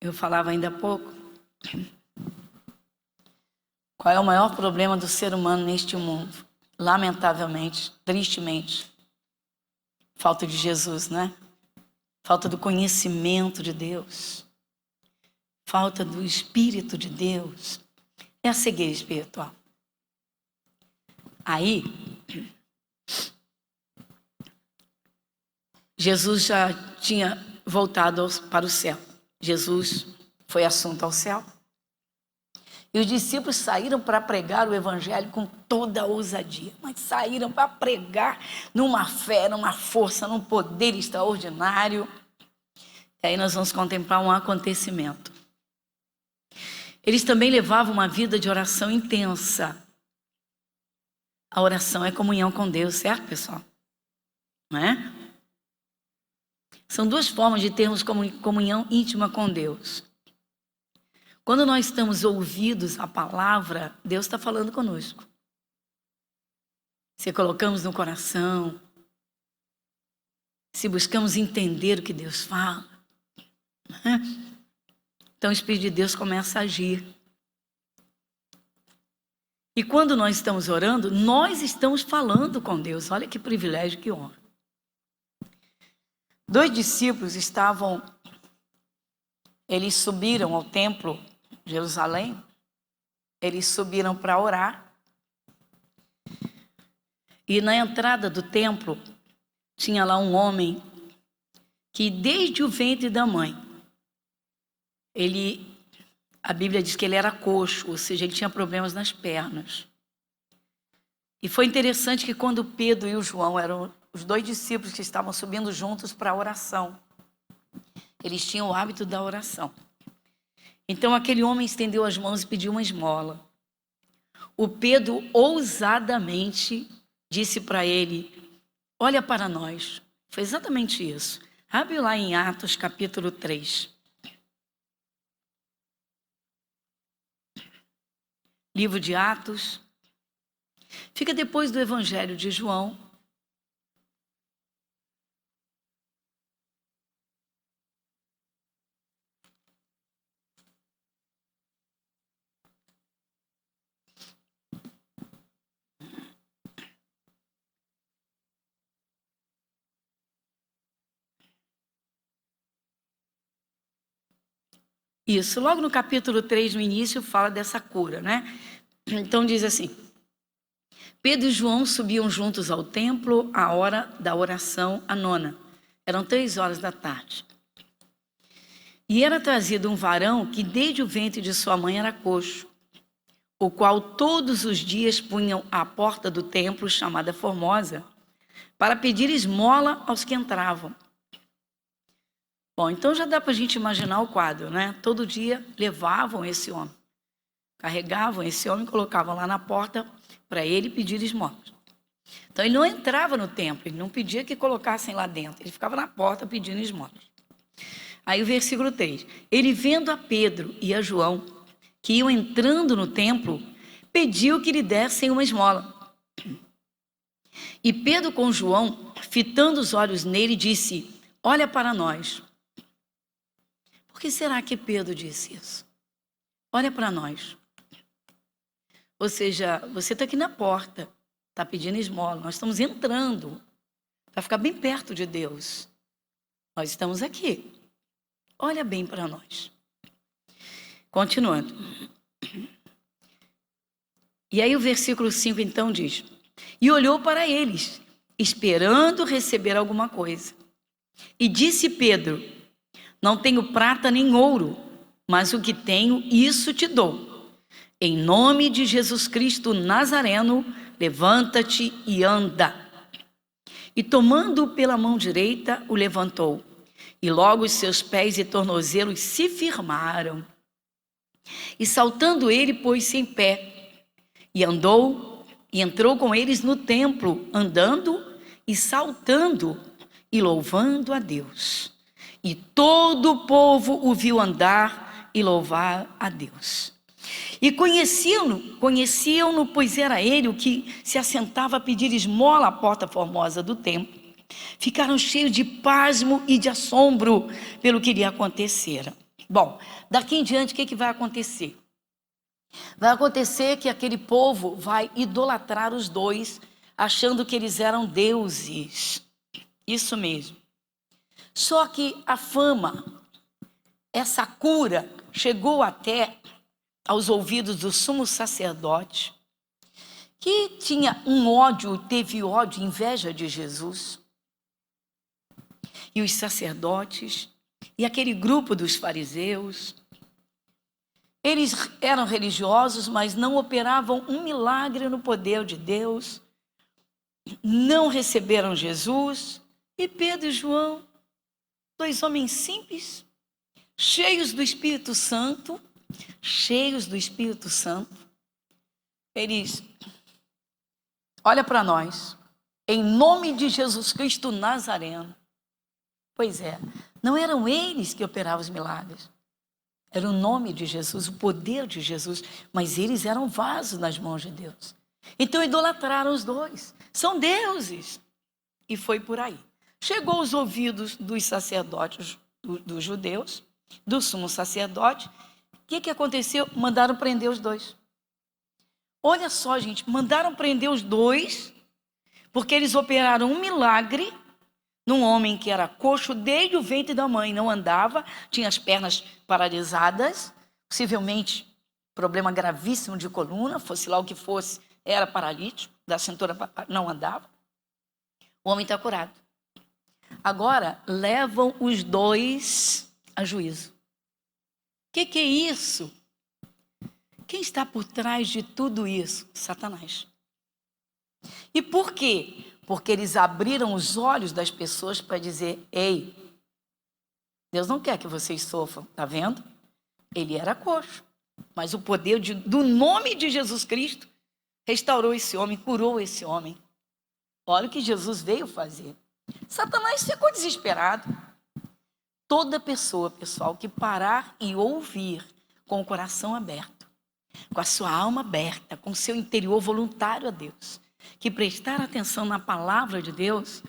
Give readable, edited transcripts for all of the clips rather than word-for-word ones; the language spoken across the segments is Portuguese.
Eu falava ainda há pouco. Qual é o maior problema do ser humano neste mundo? Lamentavelmente, tristemente, falta de Jesus, né? Falta do conhecimento de Deus, falta do Espírito de Deus, é a cegueira espiritual. Aí, Jesus já tinha voltado para o céu. Jesus foi assunto ao céu. E os discípulos saíram para pregar o evangelho com toda a ousadia. Mas saíram para pregar numa fé, numa força, num poder extraordinário. E aí nós vamos contemplar um acontecimento. Eles também levavam uma vida de oração intensa. A oração é comunhão com Deus, certo, pessoal? Não é? São duas formas de termos comunhão íntima com Deus. Quando nós estamos ouvidos à palavra, Deus está falando conosco. Se colocamos no coração, se buscamos entender o que Deus fala, né? Então o Espírito de Deus começa a agir. E quando nós estamos orando, nós estamos falando com Deus. Olha que privilégio, que honra. 2 discípulos eles subiram ao templo de Jerusalém, eles subiram para orar. E na entrada do templo, tinha lá um homem que desde o ventre da mãe, a Bíblia diz que ele era coxo, ou seja, ele tinha problemas nas pernas. E foi interessante que quando Pedro e o João eram os 2 discípulos que estavam subindo juntos para a oração, eles tinham o hábito da oração. Então aquele homem estendeu as mãos e pediu uma esmola. O Pedro ousadamente disse para ele: olha para nós. Foi exatamente isso. Abre lá em Atos capítulo 3. Livro de Atos. Fica depois do Evangelho de João. Isso, logo no capítulo 3, no início, fala dessa cura, né? Então diz assim: Pedro e João subiam juntos ao templo à hora da oração, a nona. Eram 3 horas da tarde. E era trazido um varão que desde o ventre de sua mãe era coxo, o qual todos os dias punham à porta do templo, chamada Formosa, para pedir esmola aos que entravam. Bom, então já dá para a gente imaginar o quadro, né? Todo dia levavam esse homem, carregavam esse homem e colocavam lá na porta para ele pedir esmola. Então ele não entrava no templo, ele não pedia que colocassem lá dentro, ele ficava na porta pedindo esmola. Aí o versículo 3, ele vendo a Pedro e a João, que iam entrando no templo, pediu que lhe dessem uma esmola. E Pedro com João, fitando os olhos nele, disse: olha para nós. Por que será que Pedro disse isso? Olha para nós. Ou seja, você está aqui na porta, está pedindo esmola, nós estamos entrando para ficar bem perto de Deus. Nós estamos aqui. Olha bem para nós. Continuando. E aí o versículo 5 então diz: e olhou para eles, esperando receber alguma coisa. E disse Pedro: não tenho prata nem ouro, mas o que tenho, isso te dou. Em nome de Jesus Cristo Nazareno, levanta-te e anda. E tomando-o pela mão direita, o levantou. E logo os seus pés e tornozelos se firmaram. E saltando ele, pôs-se em pé. E andou, e entrou com eles no templo, andando e saltando e louvando a Deus. E todo o povo o viu andar e louvar a Deus. E conheciam-no, pois era ele o que se assentava a pedir esmola à porta formosa do templo. Ficaram cheios de pasmo e de assombro pelo que lhe acontecera. Bom, daqui em diante, o que vai acontecer? Vai acontecer que aquele povo vai idolatrar os dois, achando que eles eram deuses. Isso mesmo. Só que a fama, essa cura, chegou até aos ouvidos do sumo sacerdote, que tinha teve ódio, inveja de Jesus. E os sacerdotes, e aquele grupo dos fariseus, eles eram religiosos, mas não operavam um milagre no poder de Deus, não receberam Jesus. E Pedro e João, dois homens simples, cheios do Espírito Santo, eles, olha para nós, em nome de Jesus Cristo Nazareno. Pois é, não eram eles que operavam os milagres, era o nome de Jesus, o poder de Jesus, mas eles eram vasos nas mãos de Deus. Então idolatraram os dois, são deuses. E foi por aí. Chegou aos ouvidos dos sacerdotes, dos judeus, do sumo sacerdote. O que aconteceu? Mandaram prender os dois. Olha só, gente, mandaram prender os dois, porque eles operaram um milagre num homem que era coxo desde o ventre da mãe, não andava, tinha as pernas paralisadas, possivelmente problema gravíssimo de coluna, fosse lá o que fosse, era paralítico, da cintura não andava. O homem está curado. Agora, levam os dois a juízo. O que é isso? Quem está por trás de tudo isso? Satanás. E por quê? Porque eles abriram os olhos das pessoas para dizer: ei, Deus não quer que vocês sofram, tá vendo? Ele era coxo, mas o poder do nome de Jesus Cristo restaurou esse homem, curou esse homem. Olha o que Jesus veio fazer. Satanás ficou desesperado. Toda pessoa, pessoal, que parar e ouvir com o coração aberto, com a sua alma aberta, com o seu interior voluntário a Deus, que prestar atenção na palavra de Deus,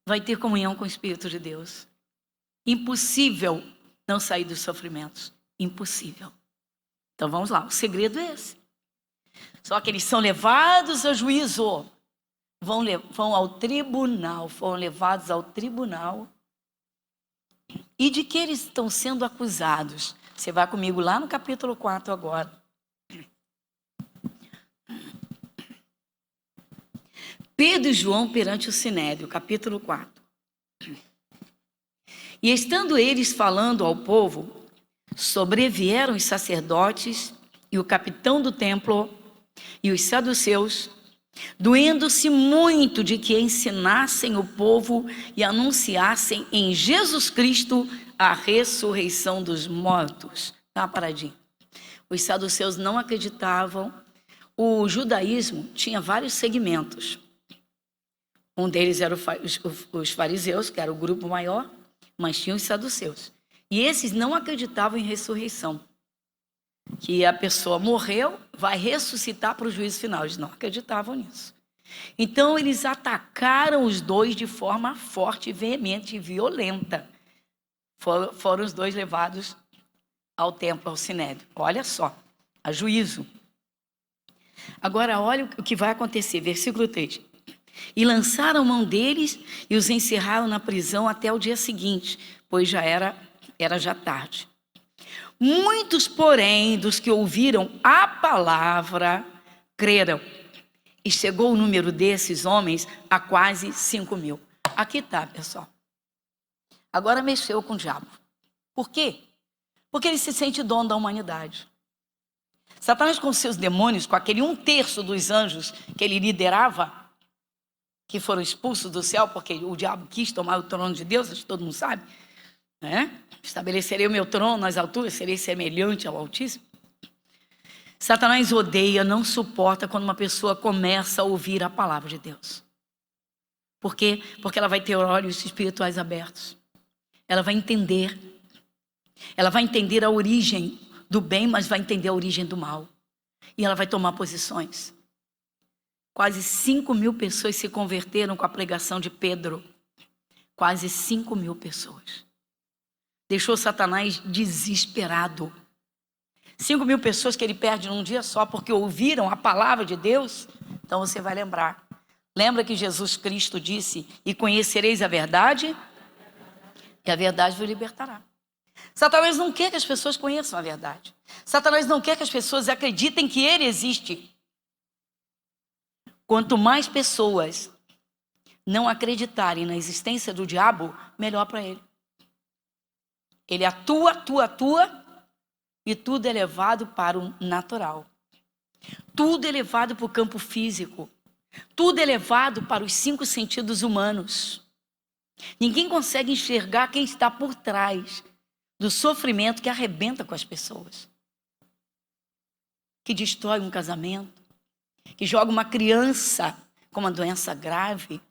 vai ter comunhão com o Espírito de Deus. Impossível não sair dos sofrimentos. Impossível. Então vamos lá, o segredo é esse. Só que eles são levados a juízo. Vão ao tribunal, foram levados ao tribunal. E de que eles estão sendo acusados? Você vai comigo lá no capítulo 4 agora. Pedro e João perante o Sinédrio, capítulo 4. E estando eles falando ao povo, sobrevieram os sacerdotes e o capitão do templo e os saduceus, doendo-se muito de que ensinassem o povo e anunciassem em Jesus Cristo a ressurreição dos mortos. Tá, paradinho. Os saduceus não acreditavam. O judaísmo tinha vários segmentos. Um deles era os fariseus, que era o grupo maior, mas tinha os saduceus. E esses não acreditavam em ressurreição. Que a pessoa morreu, vai ressuscitar para o juízo final. Eles não acreditavam nisso. Então, eles atacaram os dois de forma forte, veemente e violenta. Foram os dois levados ao templo, ao Sinédrio. Olha só, a juízo. Agora, olha o que vai acontecer, versículo 3. E lançaram mão deles e os encerraram na prisão até o dia seguinte, pois já era já tarde. Muitos, porém, dos que ouviram a palavra, creram. E chegou o número desses homens a quase 5.000. Aqui está, pessoal. Agora mexeu com o diabo. Por quê? Porque ele se sente dono da humanidade. Satanás, com seus demônios, com aquele 1/3 dos anjos que ele liderava, que foram expulsos do céu, porque o diabo quis tomar o trono de Deus, acho que todo mundo sabe, né? Estabelecerei o meu trono nas alturas, serei semelhante ao Altíssimo. Satanás odeia, não suporta quando uma pessoa começa a ouvir a palavra de Deus. Por quê? Porque ela vai ter olhos espirituais abertos. Ela vai entender. Ela vai entender a origem do bem, mas vai entender a origem do mal. E ela vai tomar posições. Quase 5.000 pessoas se converteram com a pregação de Pedro. Quase 5.000 pessoas. deixou Satanás desesperado. 5.000 pessoas que ele perde num dia só porque ouviram a palavra de Deus. Então você vai lembrar. Lembra que Jesus Cristo disse: e conhecereis a verdade, e a verdade vos libertará. Satanás não quer que as pessoas conheçam a verdade. Satanás não quer que as pessoas acreditem que ele existe. Quanto mais pessoas não acreditarem na existência do diabo, melhor para ele. Ele atua, e tudo é levado para o natural. Tudo é levado para o campo físico. Tudo é levado para os 5 sentidos humanos. Ninguém consegue enxergar quem está por trás do sofrimento que arrebenta com as pessoas. Que destrói um casamento, que joga uma criança com uma doença grave,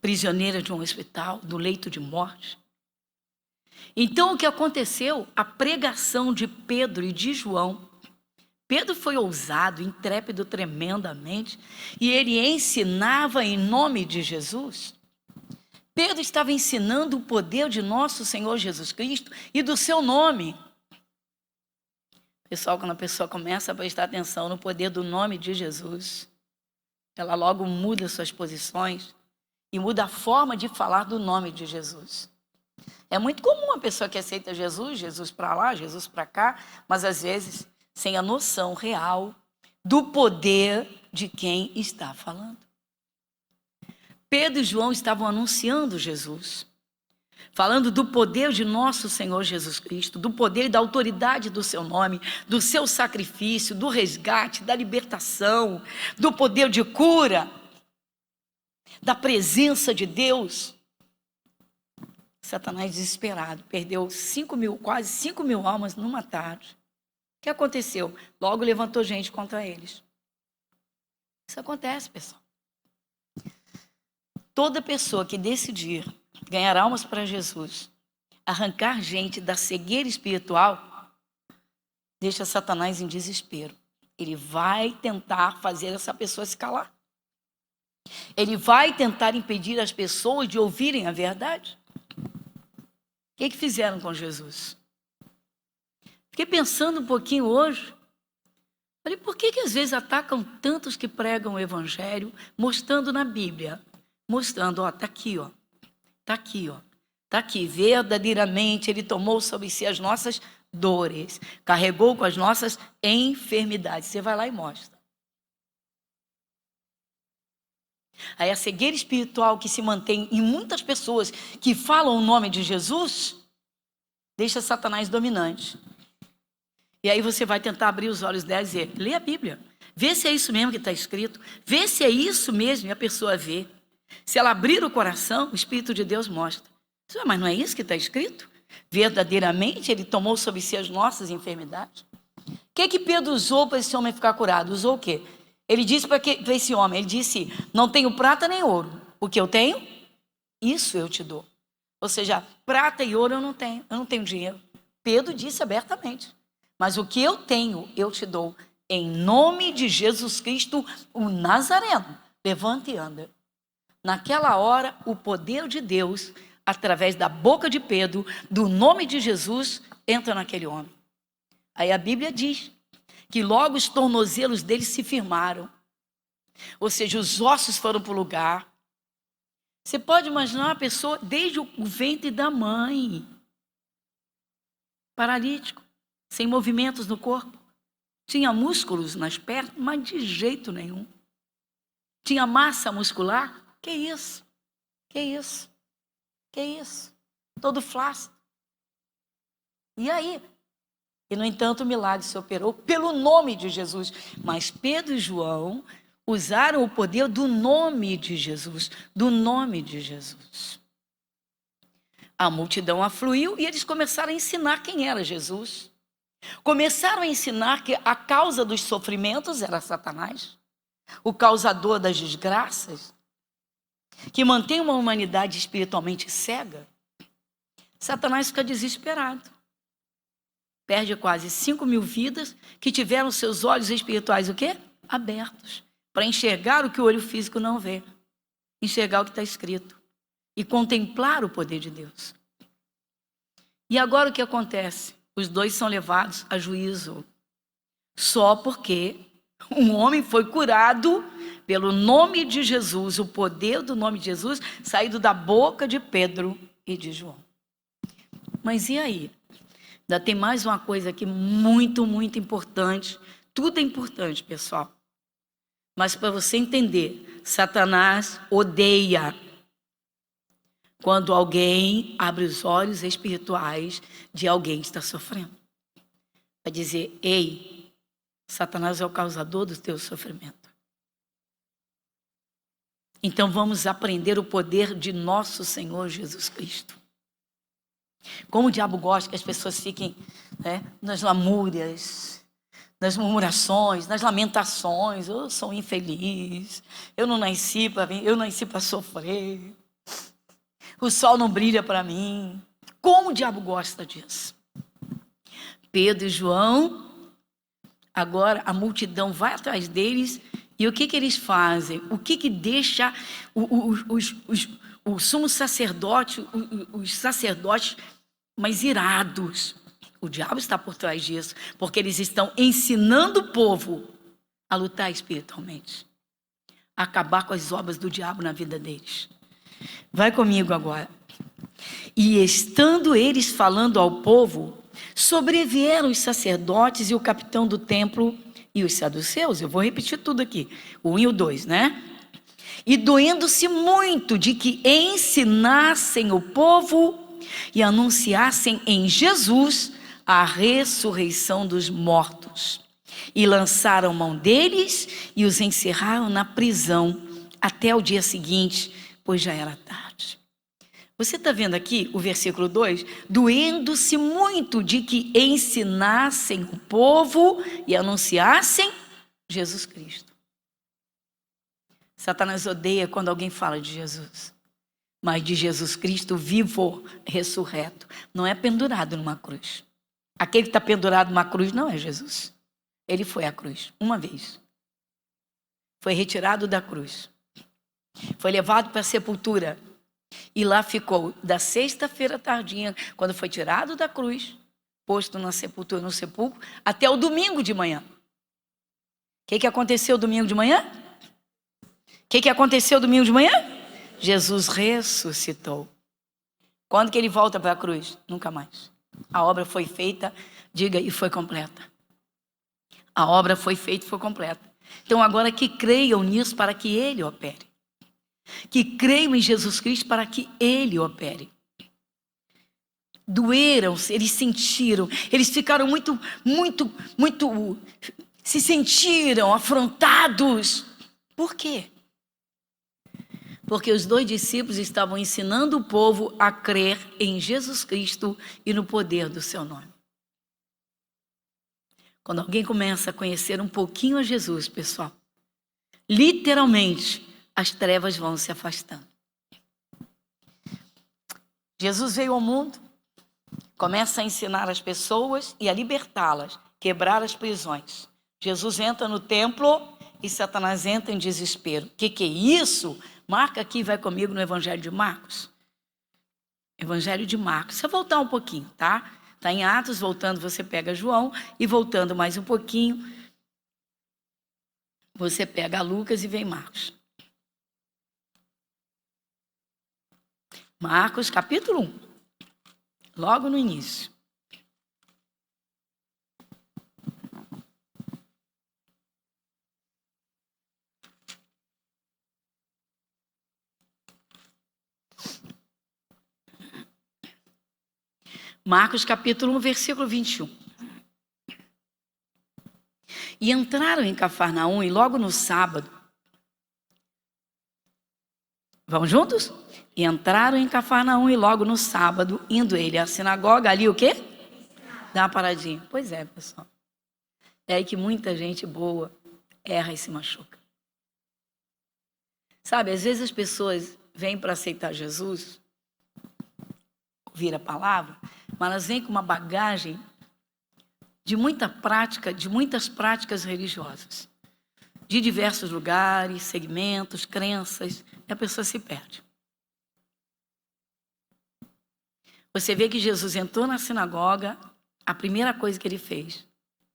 prisioneira de um hospital, do leito de morte. Então, o que aconteceu? A pregação de Pedro e de João. Pedro foi ousado, intrépido tremendamente, e ele ensinava em nome de Jesus. Pedro estava ensinando o poder de nosso Senhor Jesus Cristo e do seu nome. Pessoal, quando a pessoa começa a prestar atenção no poder do nome de Jesus, ela logo muda suas posições e muda a forma de falar do nome de Jesus. É muito comum uma pessoa que aceita Jesus, Jesus para lá, Jesus para cá, mas às vezes sem a noção real do poder de quem está falando. Pedro e João estavam anunciando Jesus, falando do poder de nosso Senhor Jesus Cristo, do poder e da autoridade do seu nome, do seu sacrifício, do resgate, da libertação, do poder de cura, da presença de Deus. Satanás desesperado, perdeu quase 5.000 almas numa tarde. O que aconteceu? Logo levantou gente contra eles. Isso acontece, pessoal. Toda pessoa que decidir ganhar almas para Jesus, arrancar gente da cegueira espiritual, deixa Satanás em desespero. Ele vai tentar fazer essa pessoa se calar. Ele vai tentar impedir as pessoas de ouvirem a verdade. O que fizeram com Jesus? Fiquei pensando um pouquinho hoje. Falei, por que às vezes atacam tantos que pregam o evangelho, mostrando na Bíblia? Mostrando, está aqui, está aqui, está aqui. Verdadeiramente ele tomou sobre si as nossas dores, carregou com as nossas enfermidades. Você vai lá e mostra. Aí a cegueira espiritual que se mantém em muitas pessoas que falam o nome de Jesus, deixa Satanás dominante. E aí você vai tentar abrir os olhos dela e dizer, lê a Bíblia, vê se é isso mesmo que está escrito, vê se é isso mesmo, e a pessoa vê. Se ela abrir o coração, o Espírito de Deus mostra. Mas não é isso que está escrito? Verdadeiramente ele tomou sobre si as nossas enfermidades. O que Pedro usou para esse homem ficar curado? Usou o quê? Ele disse para esse homem, ele disse, não tenho prata nem ouro. O que eu tenho, isso eu te dou. Ou seja, prata e ouro eu não tenho dinheiro. Pedro disse abertamente, mas o que eu tenho, eu te dou. Em nome de Jesus Cristo, o Nazareno, levanta e anda. Naquela hora, o poder de Deus, através da boca de Pedro, do nome de Jesus, entra naquele homem. Aí a Bíblia diz que logo os tornozelos dele se firmaram. Ou seja, os ossos foram para o lugar. Você pode imaginar uma pessoa desde o ventre da mãe, paralítico, sem movimentos no corpo. Tinha músculos nas pernas, mas de jeito nenhum. Tinha massa muscular? Que isso? Que isso? Que isso? Todo flácido. E aí? E, no entanto, o milagre se operou pelo nome de Jesus. Mas Pedro e João usaram o poder do nome de Jesus. Do nome de Jesus. A multidão afluiu e eles começaram a ensinar quem era Jesus. Começaram a ensinar que a causa dos sofrimentos era Satanás. O causador das desgraças. Que mantém uma humanidade espiritualmente cega. Satanás fica desesperado. Perde quase 5.000 vidas que tiveram seus olhos espirituais o quê? Abertos. Para enxergar o que o olho físico não vê. Enxergar o que está escrito. E contemplar o poder de Deus. E agora o que acontece? Os dois são levados a juízo. Só porque um homem foi curado pelo nome de Jesus, o poder do nome de Jesus, saído da boca de Pedro e de João. Mas e aí? Ainda tem mais uma coisa aqui muito, muito importante. Tudo é importante, pessoal. Mas para você entender, Satanás odeia quando alguém abre os olhos espirituais de alguém que está sofrendo. Vai dizer, ei, Satanás é o causador do teu sofrimento. Então vamos aprender o poder de nosso Senhor Jesus Cristo. Como o diabo gosta que as pessoas fiquem, nas lamúrias, nas murmurações, nas lamentações. Eu sou infeliz, eu nasci para sofrer. O sol não brilha para mim. Como o diabo gosta disso. Pedro e João, agora a multidão vai atrás deles. E o que eles fazem? O que deixa o sumo sacerdote, os sacerdotes mais irados? O diabo está por trás disso, porque eles estão ensinando o povo a lutar espiritualmente, a acabar com as obras do diabo na vida deles. Vai comigo agora. E estando eles falando ao povo, sobrevieram os sacerdotes e o capitão do templo e os saduceus. Eu vou repetir tudo aqui, o 1 e o 2, né? E doendo-se muito de que ensinassem o povo e anunciassem em Jesus a ressurreição dos mortos. E lançaram mão deles e os encerraram na prisão até o dia seguinte, pois já era tarde. Você está vendo aqui o versículo 2? Doendo-se muito de que ensinassem o povo e anunciassem Jesus Cristo. Satanás odeia quando alguém fala de Jesus. Mas de Jesus Cristo vivo, ressurreto. Não é pendurado numa cruz. Aquele que está pendurado numa cruz não é Jesus. Ele foi à cruz uma vez. Foi retirado da cruz. Foi levado para a sepultura. E lá ficou da sexta-feira tardinha, quando foi tirado da cruz, posto na sepultura, no sepulcro, até o domingo de manhã. O que aconteceu domingo de manhã? O que aconteceu domingo de manhã? Jesus ressuscitou. Quando que ele volta para a cruz? Nunca mais. A obra foi feita, diga, e foi completa. A obra foi feita e foi completa. Então agora que creiam nisso para que ele opere. Que creiam em Jesus Cristo para que ele opere. Doeram-se, eles sentiram, eles ficaram muito, se sentiram afrontados. Por quê? Porque os dois discípulos estavam ensinando o povo a crer em Jesus Cristo e no poder do seu nome. Quando alguém começa a conhecer um pouquinho a Jesus, pessoal, literalmente, as trevas vão se afastando. Jesus veio ao mundo, começa a ensinar as pessoas e a libertá-las, quebrar as prisões. Jesus entra no templo e Satanás entra em desespero. O que é isso? Marca aqui, vai comigo no Evangelho de Marcos. Evangelho de Marcos. Se eu voltar um pouquinho, tá? Está em Atos, voltando, você pega João, e voltando mais um pouquinho, você pega Lucas e vem Marcos. Marcos, capítulo 1, logo no início. Marcos, capítulo 1, versículo 21. E entraram em Cafarnaum, e logo no sábado... Vamos juntos? E entraram em Cafarnaum, e logo no sábado, indo ele à sinagoga, ali o quê? Dá uma paradinha. Pois é, pessoal. É aí que muita gente boa erra e se machuca. Sabe, às vezes as pessoas vêm para aceitar Jesus, ouvir a palavra, mas elas vêm com uma bagagem de muita prática, de muitas práticas religiosas, de diversos lugares, segmentos, crenças, e a pessoa se perde. Você vê que Jesus entrou na sinagoga, a primeira coisa que ele fez,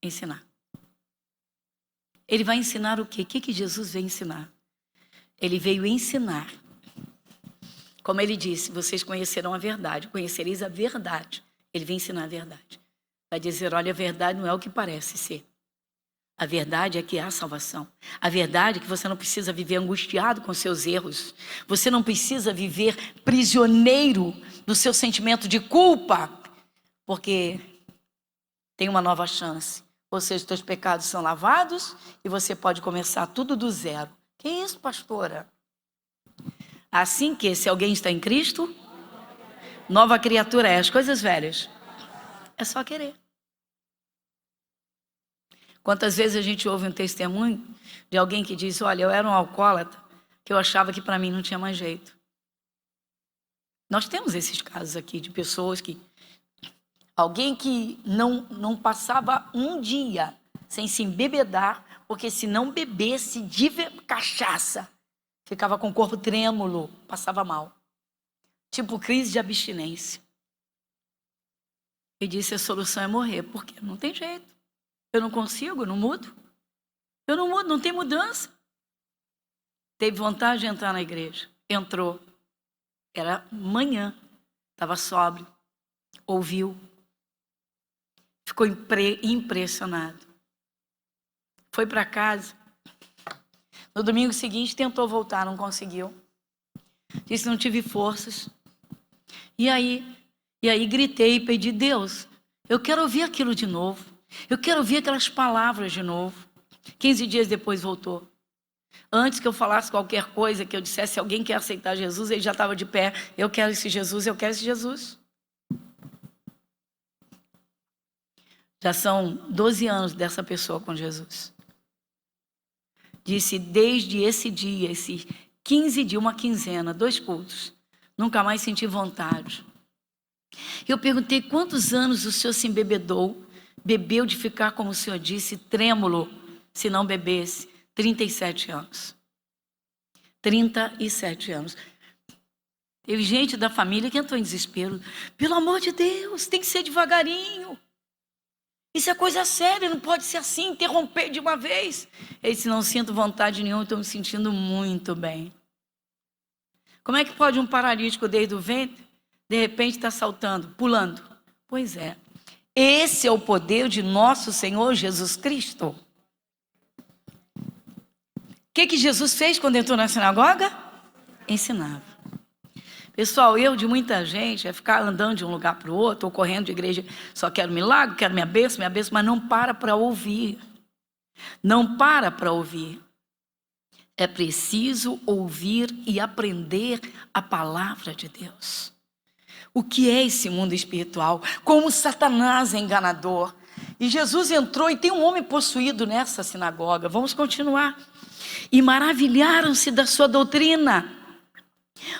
ensinar. Ele vai ensinar o quê? O que Jesus veio ensinar? Ele veio ensinar. Como ele disse, vocês conhecerão a verdade, conhecereis a verdade. Ele vem ensinar a verdade. Vai dizer, olha, a verdade não é o que parece ser. A verdade é que há salvação. A verdade é que você não precisa viver angustiado com seus erros. Você não precisa viver prisioneiro do seu sentimento de culpa, porque tem uma nova chance. Ou seja, os teus pecados são lavados e você pode começar tudo do zero. Que isso, pastora? Assim que, se alguém está em Cristo, nova criatura é. As coisas velhas é só querer. Quantas vezes a gente ouve um testemunho de alguém que diz, olha, eu era um alcoólatra, que eu achava que para mim não tinha mais jeito. Nós temos esses casos aqui de pessoas que... Alguém que não passava um dia sem se embebedar, porque se não bebesse de cachaça, ficava com o corpo trêmulo, passava mal. Tipo crise de abstinência. E disse, a solução é morrer, porque não tem jeito. Eu não consigo, eu não mudo. Eu não mudo, não tem mudança. Teve vontade de entrar na igreja. Entrou. Era manhã. Estava sóbrio. Ouviu. Ficou impressionado. Foi para casa. No domingo seguinte tentou voltar, não conseguiu. Disse, não tive forças. E aí gritei e pedi, Deus, eu quero ouvir aquilo de novo. Eu quero ouvir aquelas palavras de novo. 15 dias depois voltou. Antes que eu falasse qualquer coisa, que eu dissesse, se alguém quer aceitar Jesus, ele já estava de pé. Eu quero esse Jesus, eu quero esse Jesus. Já são 12 anos dessa pessoa com Jesus. Disse, desde esse dia, esses 15 dias, uma quinzena, 2 cultos, nunca mais senti vontade. Eu perguntei, quantos anos o senhor se embebedou? Bebeu de ficar, como o senhor disse, trêmulo, se não bebesse. 37 anos. 37 anos. Teve gente da família que entrou em desespero. Pelo amor de Deus, tem que ser devagarinho. Isso é coisa séria, não pode ser assim, interromper de uma vez. Ele disse, não sinto vontade nenhuma, estou me sentindo muito bem. Como é que pode um paralítico desde o ventre, de repente está saltando, pulando? Pois é, esse é o poder de nosso Senhor Jesus Cristo. O que Jesus fez quando entrou na sinagoga? Ensinava. Pessoal, erro de muita gente é ficar andando de um lugar para o outro, ou correndo de igreja, só quero milagre, quero minha bênção, mas não para ouvir. Não para ouvir. É preciso ouvir e aprender a palavra de Deus. O que é esse mundo espiritual? Como Satanás é enganador. E Jesus entrou e tem um homem possuído nessa sinagoga. Vamos continuar. E maravilharam-se da sua doutrina,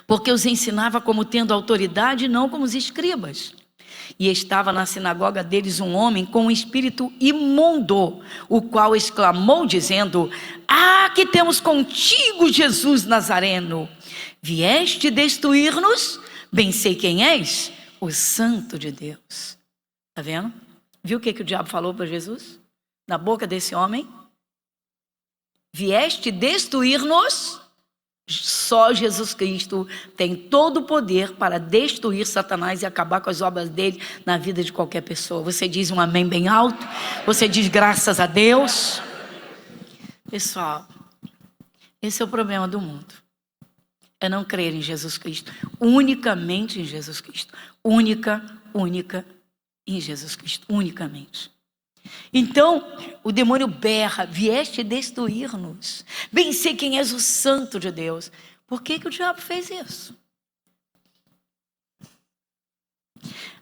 porque os ensinava como tendo autoridade, não como os escribas. E estava na sinagoga deles um homem com um espírito imundo, o qual exclamou dizendo, que temos contigo, Jesus Nazareno. Vieste destruir-nos? Bem sei quem és, o Santo de Deus. Está vendo? Viu o que o diabo falou para Jesus? Na boca desse homem? Vieste destruir-nos? Só Jesus Cristo tem todo o poder para destruir Satanás e acabar com as obras dele na vida de qualquer pessoa. Você diz um amém bem alto? Você diz graças a Deus? Pessoal, esse é o problema do mundo. É não crer em Jesus Cristo. Unicamente em Jesus Cristo. Única em Jesus Cristo. Unicamente. Então, o demônio berra, vieste destruir-nos. Bem sei quem és o Santo de Deus. Por que o diabo fez isso?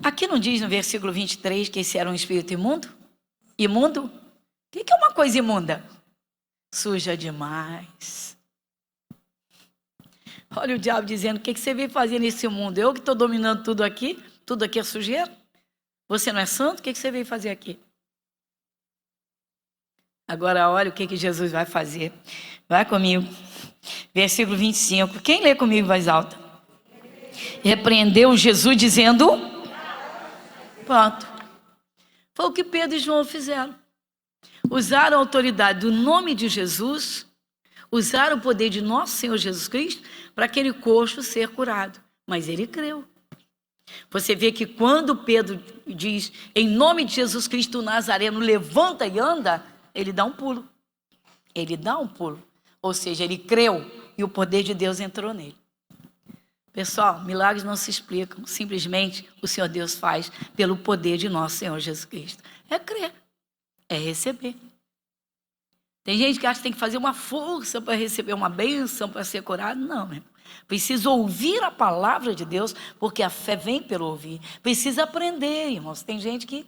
Aqui não diz no versículo 23 que esse era um espírito imundo? Imundo? O que é uma coisa imunda? Suja demais. Olha o diabo dizendo, o que você veio fazer nesse mundo? Eu que estou dominando tudo aqui é sujeira? Você não é santo? O que você veio fazer aqui? Agora olha o que Jesus vai fazer. Vai comigo. Versículo 25. Quem lê comigo em voz alta? Repreendeu Jesus dizendo, Pronto. Foi o que Pedro e João fizeram. Usaram a autoridade do nome de Jesus, usaram o poder de nosso Senhor Jesus Cristo para aquele coxo ser curado. Mas ele creu. Você vê que quando Pedro diz, em nome de Jesus Cristo Nazareno, levanta e anda, ele dá um pulo. Ele dá um pulo. Ou seja, ele creu e o poder de Deus entrou nele. Pessoal, milagres não se explicam. Simplesmente o Senhor Deus faz pelo poder de nosso Senhor Jesus Cristo. É crer. É receber. Tem gente que acha que tem que fazer uma força para receber uma bênção, para ser curado. Não, meu irmão. Precisa ouvir a palavra de Deus, porque a fé vem pelo ouvir. Precisa aprender, irmãos. Tem gente que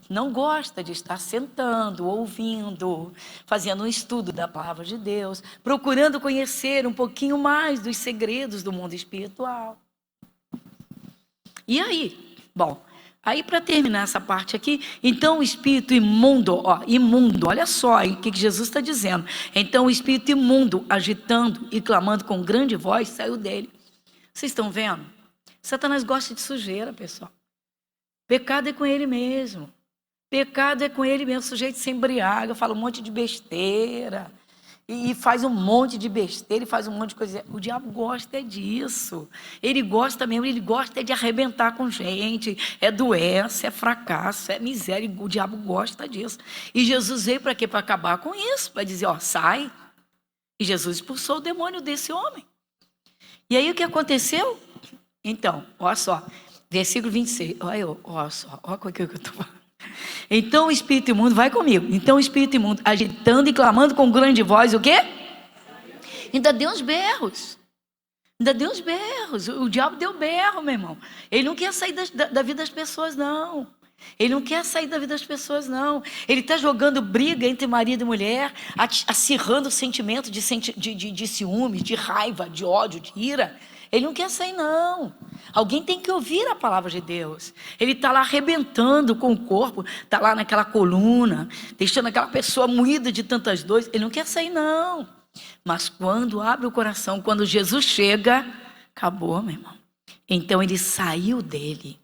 não gosta de estar sentando, ouvindo, fazendo um estudo da palavra de Deus, procurando conhecer um pouquinho mais dos segredos do mundo espiritual. E aí? Bom, aí para terminar essa parte aqui, então o espírito imundo, olha só o que Jesus está dizendo. Então o espírito imundo, agitando e clamando com grande voz, saiu dele. Vocês estão vendo? Satanás gosta de sujeira, pessoal. Pecado é com ele mesmo. Pecado é com ele mesmo. O sujeito se embriaga, fala um monte de besteira. E faz um monte de besteira, e faz um monte de coisa. O diabo gosta disso. Ele gosta mesmo, ele gosta de arrebentar com gente. É doença, é fracasso, é miséria. O diabo gosta disso. E Jesus veio para quê? Para acabar com isso. Para dizer, sai. E Jesus expulsou o demônio desse homem. E aí o que aconteceu? Então, olha só. Versículo 26. Olha só. Olha o que eu estou falando. Então o espírito imundo, vai comigo. Então o espírito imundo, agitando e clamando com grande voz, o quê? Ainda deu uns berros. Ainda deu uns berros. O diabo deu berro, meu irmão. Ele não quer sair da vida das pessoas, não. Ele não quer sair da vida das pessoas, não. Ele está jogando briga entre marido e mulher, acirrando o sentimento de ciúme, de raiva, de ódio, de ira. Ele não quer sair, não. Alguém tem que ouvir a palavra de Deus. Ele está lá arrebentando com o corpo, está lá naquela coluna, deixando aquela pessoa moída de tantas dores. Ele não quer sair, não. Mas quando abre o coração, quando Jesus chega, acabou, meu irmão. Então ele saiu dele.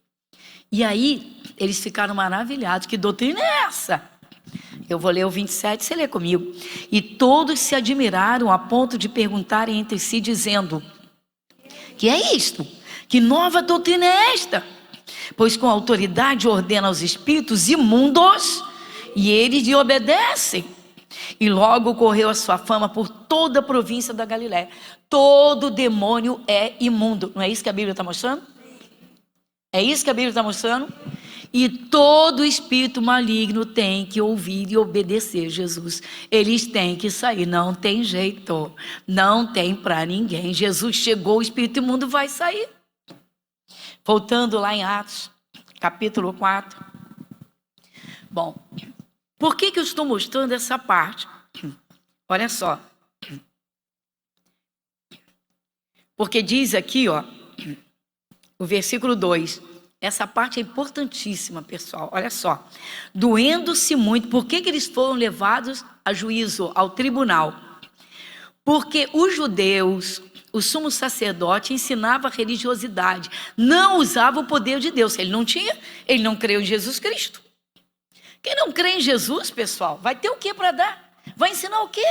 E aí, eles ficaram maravilhados. Que doutrina é essa? Eu vou ler o 27, você lê comigo. E todos se admiraram a ponto de perguntarem entre si, dizendo: que é isto? Que nova doutrina é esta? Pois com autoridade ordena aos espíritos imundos e eles lhe obedecem. E logo correu a sua fama por toda a província da Galiléia. Todo demônio é imundo. Não é isso que a Bíblia está mostrando? É isso que a Bíblia está mostrando? E todo espírito maligno tem que ouvir e obedecer Jesus. Eles têm que sair, não tem jeito. Não tem para ninguém. Jesus chegou, o espírito imundo vai sair. Voltando lá em Atos, capítulo 4. Bom, por que eu estou mostrando essa parte? Olha só. Porque diz aqui, o versículo 2. Essa parte é importantíssima, pessoal. Olha só. Doendo-se muito. Por que eles foram levados a juízo, ao tribunal? Porque os judeus, o sumo sacerdote, ensinava a religiosidade. Não usava o poder de Deus. Ele não tinha, ele não creu em Jesus Cristo. Quem não crê em Jesus, pessoal, vai ter o que para dar? Vai ensinar o quê?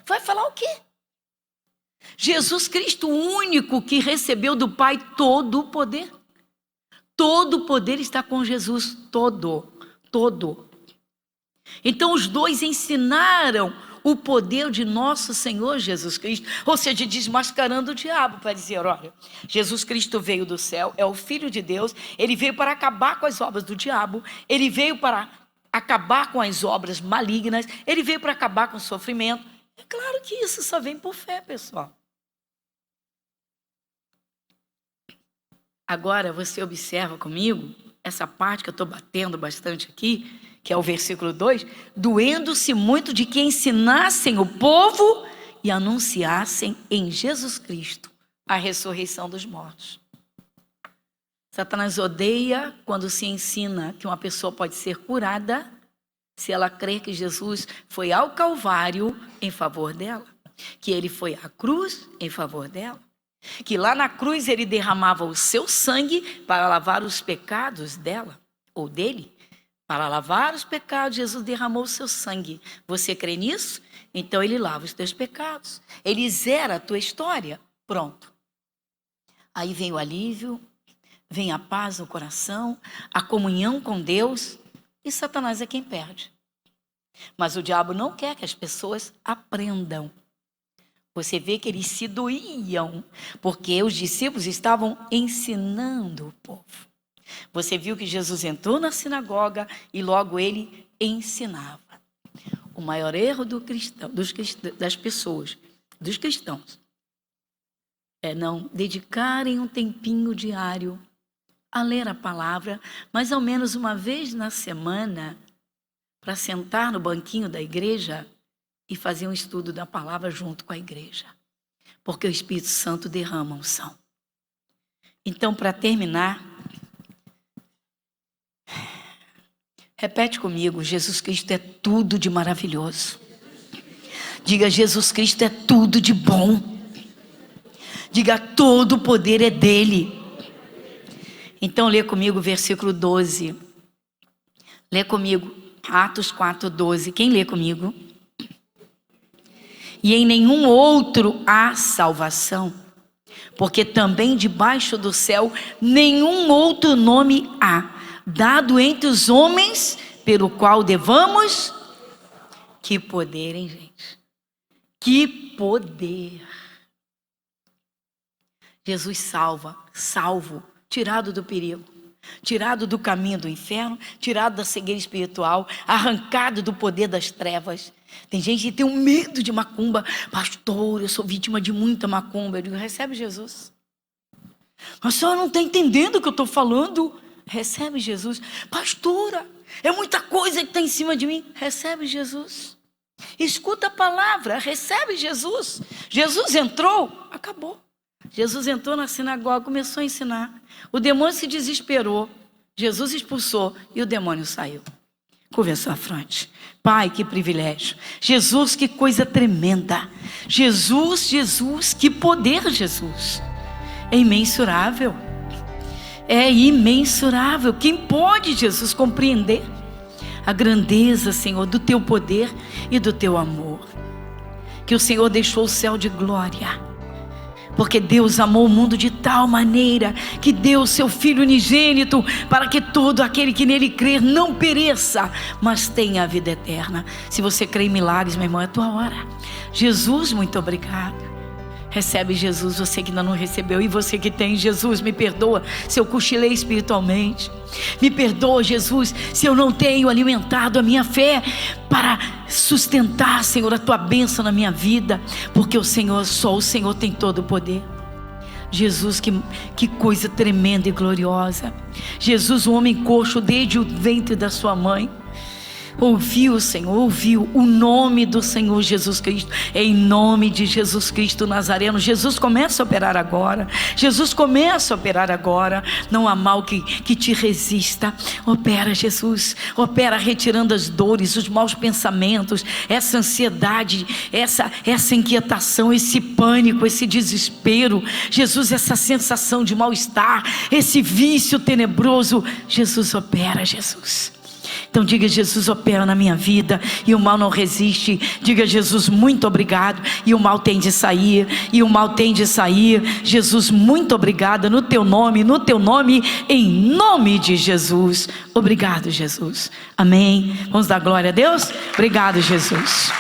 Vai falar o quê? Jesus Cristo, o único que recebeu do Pai todo o poder. Todo o poder está com Jesus, todo. Então os dois ensinaram o poder de nosso Senhor Jesus Cristo, ou seja, desmascarando o diabo, para dizer, olha, Jesus Cristo veio do céu, é o Filho de Deus, ele veio para acabar com as obras do diabo, ele veio para acabar com as obras malignas, ele veio para acabar com o sofrimento. É claro que isso só vem por fé, pessoal. Agora você observa comigo essa parte que eu estou batendo bastante aqui, que é o versículo 2, doendo-se muito de que ensinassem o povo e anunciassem em Jesus Cristo a ressurreição dos mortos. Satanás odeia quando se ensina que uma pessoa pode ser curada se ela crer que Jesus foi ao Calvário em favor dela, que ele foi à cruz em favor dela, que lá na cruz ele derramava o seu sangue para lavar os pecados dela. ou dele, para lavar os pecados, Jesus derramou o seu sangue. Você crê nisso? Então ele lava os teus pecados. Ele zera a tua história. Pronto. Aí vem o alívio, vem a paz no coração, a comunhão com Deus, e Satanás é quem perde. Mas o diabo não quer que as pessoas aprendam. Você vê que eles se doíam, porque os discípulos estavam ensinando o povo. Você viu que Jesus entrou na sinagoga e logo ele ensinava. O maior erro das pessoas, dos cristãos, é não dedicarem um tempinho diário a ler a palavra, mas ao menos uma vez na semana, para sentar no banquinho da igreja e fazer um estudo da palavra junto com a igreja. Porque o Espírito Santo derrama unção. Então, para terminar, repete comigo: Jesus Cristo é tudo de maravilhoso. Diga: Jesus Cristo é tudo de bom. Diga: todo o poder é dele. Então lê comigo o versículo 12. Lê comigo Atos 4:12. Quem lê comigo? E em nenhum outro há salvação, porque também debaixo do céu nenhum outro nome há, dado entre os homens, pelo qual devamos. Que poder, hein, gente? Que poder! Jesus salvo, tirado do perigo, tirado do caminho do inferno, tirado da cegueira espiritual, arrancado do poder das trevas. Tem gente que tem um medo de macumba. Pastor, eu sou vítima de muita macumba. Eu digo: recebe Jesus. Mas a senhora não está entendendo o que eu estou falando. Recebe Jesus. Pastora, é muita coisa que está em cima de mim. Recebe Jesus. Escuta a palavra, recebe Jesus. Jesus entrou, acabou. Jesus entrou na sinagoga, começou a ensinar. O demônio se desesperou. Jesus expulsou e o demônio saiu. Curva a sua fronte. Pai, que privilégio. Jesus, que coisa tremenda. Jesus, que poder, Jesus. É imensurável. É imensurável. Quem pode, Jesus, compreender a grandeza, Senhor, do teu poder e do teu amor? Que o Senhor deixou o céu de glória, porque Deus amou o mundo de tal maneira que deu o seu Filho unigênito, para que todo aquele que nele crer não pereça, mas tenha a vida eterna. Se você crê em milagres, meu irmão, é a tua hora. Jesus, muito obrigado. Recebe Jesus, você que ainda não recebeu. E você que tem, Jesus, me perdoa se eu cochilei espiritualmente. Me perdoa, Jesus, se eu não tenho alimentado a minha fé para sustentar, Senhor, a tua bênção na minha vida. Porque o Senhor, só o Senhor tem todo o poder. Jesus, que coisa tremenda e gloriosa. Jesus, o homem coxo desde o ventre da sua mãe, ouviu, Senhor, ouviu o nome do Senhor Jesus Cristo. Em nome de Jesus Cristo Nazareno, Jesus começa a operar agora. Jesus começa a operar agora. Não há mal que te resista. Opera, Jesus, opera retirando as dores, os maus pensamentos, essa ansiedade, essa inquietação, esse pânico, esse desespero. Jesus, essa sensação de mal-estar, esse vício tenebroso. Jesus, opera, Jesus. Então diga: Jesus, opera na minha vida e o mal não resiste. Diga: Jesus, muito obrigado, e o mal tem de sair, e o mal tem de sair. Jesus, muito obrigada, no teu nome, em nome de Jesus. Obrigado, Jesus. Amém. Vamos dar glória a Deus? Obrigado, Jesus.